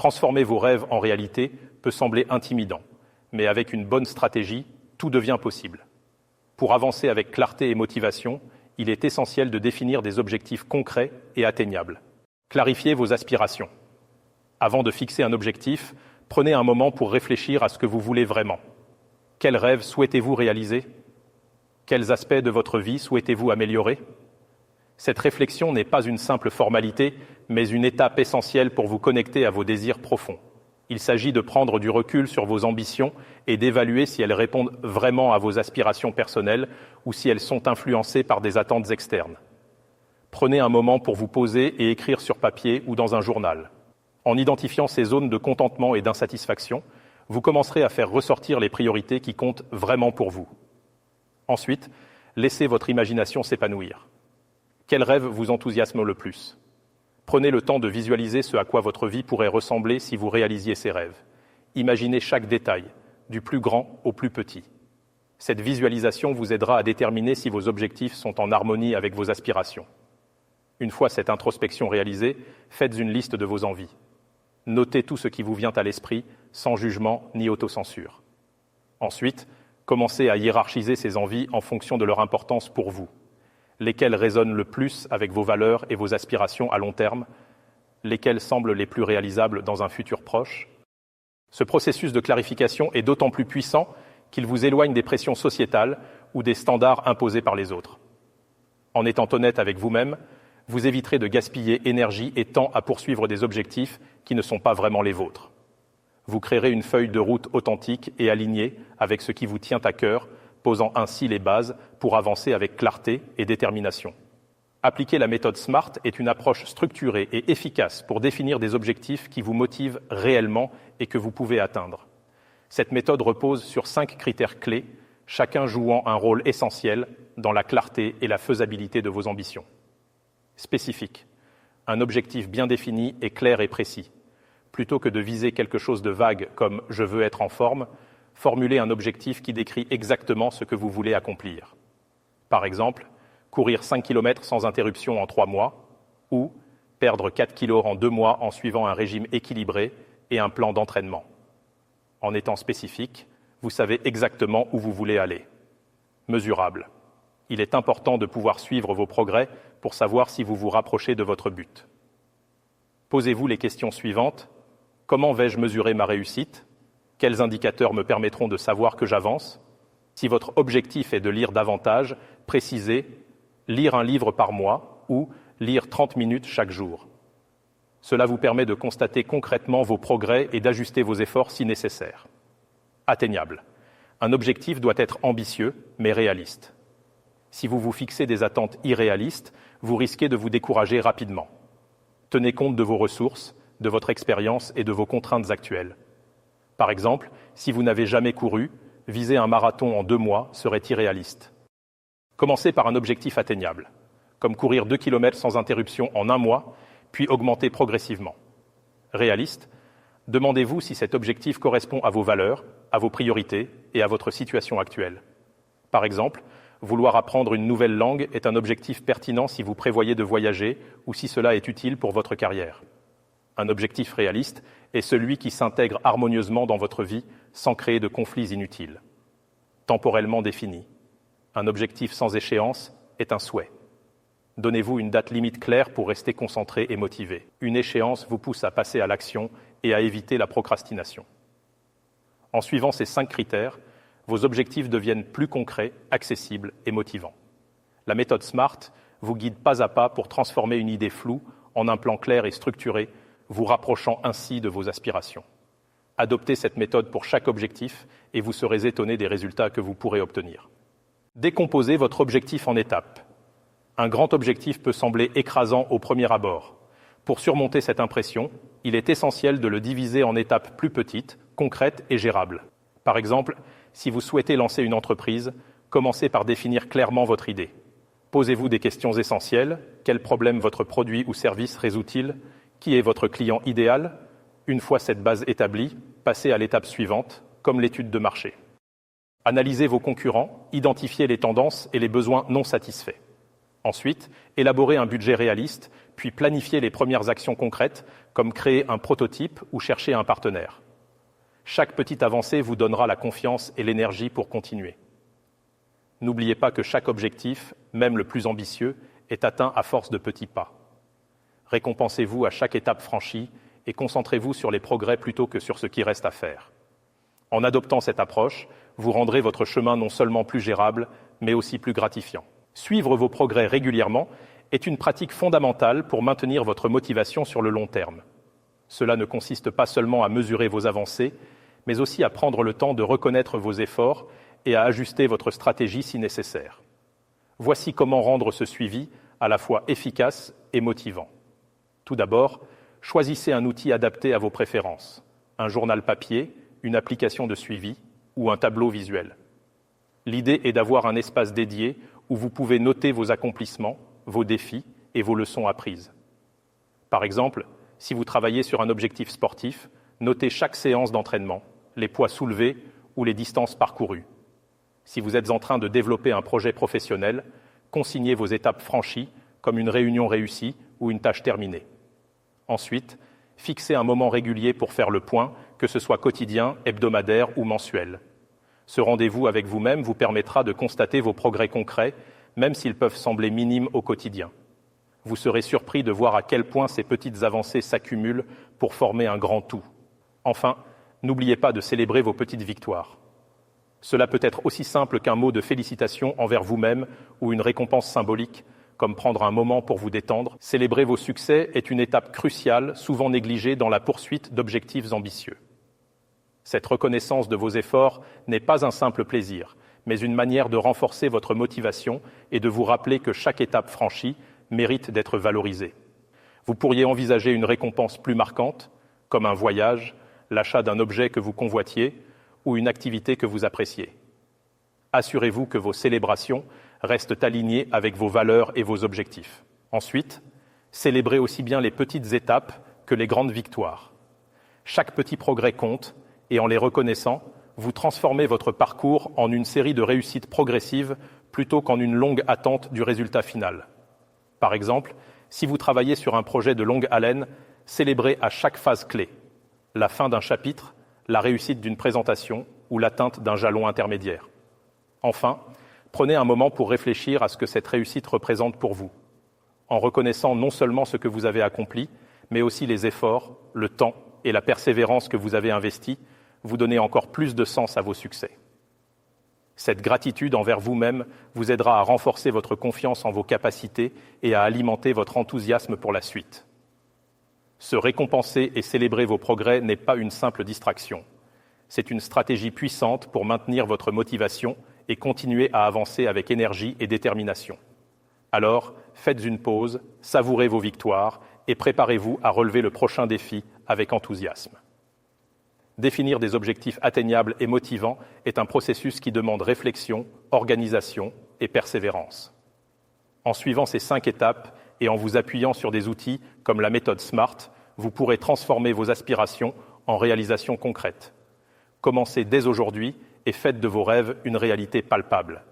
Transformer vos rêves en réalité peut sembler intimidant, mais avec une bonne stratégie, tout devient possible. Pour avancer avec clarté et motivation, il est essentiel de définir des objectifs concrets et atteignables. Clarifiez vos aspirations. Avant de fixer un objectif, prenez un moment pour réfléchir à ce que vous voulez vraiment. Quels rêves souhaitez-vous réaliser ? Quels aspects de votre vie souhaitez-vous améliorer ? Cette réflexion n'est pas une simple formalité, mais une étape essentielle pour vous connecter à vos désirs profonds. Il s'agit de prendre du recul sur vos ambitions et d'évaluer si elles répondent vraiment à vos aspirations personnelles ou si elles sont influencées par des attentes externes. Prenez un moment pour vous poser et écrire sur papier ou dans un journal. En identifiant ces zones de contentement et d'insatisfaction, vous commencerez à faire ressortir les priorités qui comptent vraiment pour vous. Ensuite, laissez votre imagination s'épanouir. Quel rêve vous enthousiasme le plus ? Prenez le temps de visualiser ce à quoi votre vie pourrait ressembler si vous réalisiez ces rêves. Imaginez chaque détail, du plus grand au plus petit. Cette visualisation vous aidera à déterminer si vos objectifs sont en harmonie avec vos aspirations. Une fois cette introspection réalisée, faites une liste de vos envies. Notez tout ce qui vous vient à l'esprit, sans jugement ni autocensure. Ensuite, commencez à hiérarchiser ces envies en fonction de leur importance pour vous. Lesquelles résonnent le plus avec vos valeurs et vos aspirations à long terme, lesquelles semblent les plus réalisables dans un futur proche. Ce processus de clarification est d'autant plus puissant qu'il vous éloigne des pressions sociétales ou des standards imposés par les autres. En étant honnête avec vous-même, vous éviterez de gaspiller énergie et temps à poursuivre des objectifs qui ne sont pas vraiment les vôtres. Vous créerez une feuille de route authentique et alignée avec ce qui vous tient à cœur, posant ainsi les bases pour avancer avec clarté et détermination. Appliquer la méthode SMART est une approche structurée et efficace pour définir des objectifs qui vous motivent réellement et que vous pouvez atteindre. Cette méthode repose sur 5 critères clés, chacun jouant un rôle essentiel dans la clarté et la faisabilité de vos ambitions. Spécifique. Un objectif bien défini est clair et précis. Plutôt que de viser quelque chose de vague comme « je veux être en forme », formulez un objectif qui décrit exactement ce que vous voulez accomplir. Par exemple, courir 5 km sans interruption en 3 mois ou perdre 4 kg en 2 mois en suivant un régime équilibré et un plan d'entraînement. En étant spécifique, vous savez exactement où vous voulez aller. Mesurable. Il est important de pouvoir suivre vos progrès pour savoir si vous vous rapprochez de votre but. Posez-vous les questions suivantes. Comment vais-je mesurer ma réussite ? Quels indicateurs me permettront de savoir que j'avance ? Si votre objectif est de lire davantage, précisez « lire un livre par mois » ou « lire 30 minutes chaque jour ». Cela vous permet de constater concrètement vos progrès et d'ajuster vos efforts si nécessaire. Atteignable. Un objectif doit être ambitieux, mais réaliste. Si vous vous fixez des attentes irréalistes, vous risquez de vous décourager rapidement. Tenez compte de vos ressources, de votre expérience et de vos contraintes actuelles. Par exemple, si vous n'avez jamais couru, viser un marathon en 2 mois serait irréaliste. Commencez par un objectif atteignable, comme courir 2 km sans interruption en 1 mois, puis augmenter progressivement. Réaliste, demandez-vous si cet objectif correspond à vos valeurs, à vos priorités et à votre situation actuelle. Par exemple, vouloir apprendre une nouvelle langue est un objectif pertinent si vous prévoyez de voyager ou si cela est utile pour votre carrière. Un objectif réaliste est celui qui s'intègre harmonieusement dans votre vie sans créer de conflits inutiles. Temporellement défini. Un objectif sans échéance est un souhait. Donnez-vous une date limite claire pour rester concentré et motivé. Une échéance vous pousse à passer à l'action et à éviter la procrastination. En suivant ces 5 critères, vos objectifs deviennent plus concrets, accessibles et motivants. La méthode SMART vous guide pas à pas pour transformer une idée floue en un plan clair et structuré, vous rapprochant ainsi de vos aspirations. Adoptez cette méthode pour chaque objectif et vous serez étonné des résultats que vous pourrez obtenir. Décomposez votre objectif en étapes. Un grand objectif peut sembler écrasant au premier abord. Pour surmonter cette impression, il est essentiel de le diviser en étapes plus petites, concrètes et gérables. Par exemple, si vous souhaitez lancer une entreprise, commencez par définir clairement votre idée. Posez-vous des questions essentielles. Quel problème votre produit ou service résout-il ? Qui est votre client idéal ? Une fois cette base établie, passez à l'étape suivante, comme l'étude de marché. Analysez vos concurrents, identifiez les tendances et les besoins non satisfaits. Ensuite, élaborez un budget réaliste, puis planifiez les premières actions concrètes, comme créer un prototype ou chercher un partenaire. Chaque petite avancée vous donnera la confiance et l'énergie pour continuer. N'oubliez pas que chaque objectif, même le plus ambitieux, est atteint à force de petits pas. Récompensez-vous à chaque étape franchie et concentrez-vous sur les progrès plutôt que sur ce qui reste à faire. En adoptant cette approche, vous rendrez votre chemin non seulement plus gérable, mais aussi plus gratifiant. Suivre vos progrès régulièrement est une pratique fondamentale pour maintenir votre motivation sur le long terme. Cela ne consiste pas seulement à mesurer vos avancées, mais aussi à prendre le temps de reconnaître vos efforts et à ajuster votre stratégie si nécessaire. Voici comment rendre ce suivi à la fois efficace et motivant. Tout d'abord, choisissez un outil adapté à vos préférences, un journal papier, une application de suivi ou un tableau visuel. L'idée est d'avoir un espace dédié où vous pouvez noter vos accomplissements, vos défis et vos leçons apprises. Par exemple, si vous travaillez sur un objectif sportif, notez chaque séance d'entraînement, les poids soulevés ou les distances parcourues. Si vous êtes en train de développer un projet professionnel, consignez vos étapes franchies comme une réunion réussie ou une tâche terminée. Ensuite, fixez un moment régulier pour faire le point, que ce soit quotidien, hebdomadaire ou mensuel. Ce rendez-vous avec vous-même vous permettra de constater vos progrès concrets, même s'ils peuvent sembler minimes au quotidien. Vous serez surpris de voir à quel point ces petites avancées s'accumulent pour former un grand tout. Enfin, n'oubliez pas de célébrer vos petites victoires. Cela peut être aussi simple qu'un mot de félicitation envers vous-même ou une récompense symbolique, comme prendre un moment pour vous détendre. Célébrer vos succès est une étape cruciale, souvent négligée dans la poursuite d'objectifs ambitieux. Cette reconnaissance de vos efforts n'est pas un simple plaisir, mais une manière de renforcer votre motivation et de vous rappeler que chaque étape franchie mérite d'être valorisée. Vous pourriez envisager une récompense plus marquante, comme un voyage, l'achat d'un objet que vous convoitiez ou une activité que vous appréciez. Assurez-vous que vos célébrations restent alignées avec vos valeurs et vos objectifs. Ensuite, célébrez aussi bien les petites étapes que les grandes victoires. Chaque petit progrès compte et en les reconnaissant, vous transformez votre parcours en une série de réussites progressives plutôt qu'en une longue attente du résultat final. Par exemple, si vous travaillez sur un projet de longue haleine, célébrez à chaque phase clé, la fin d'un chapitre, la réussite d'une présentation ou l'atteinte d'un jalon intermédiaire. Enfin, prenez un moment pour réfléchir à ce que cette réussite représente pour vous, en reconnaissant non seulement ce que vous avez accompli, mais aussi les efforts, le temps et la persévérance que vous avez investis. Vous donnez encore plus de sens à vos succès. Cette gratitude envers vous-même vous aidera à renforcer votre confiance en vos capacités et à alimenter votre enthousiasme pour la suite. Se récompenser et célébrer vos progrès n'est pas une simple distraction. C'est une stratégie puissante pour maintenir votre motivation et continuer à avancer avec énergie et détermination. Alors, faites une pause, savourez vos victoires et préparez-vous à relever le prochain défi avec enthousiasme. Définir des objectifs atteignables et motivants est un processus qui demande réflexion, organisation et persévérance. En suivant ces 5 étapes et en vous appuyant sur des outils comme la méthode SMART, vous pourrez transformer vos aspirations en réalisations concrètes. Commencez dès aujourd'hui et faites de vos rêves une réalité palpable.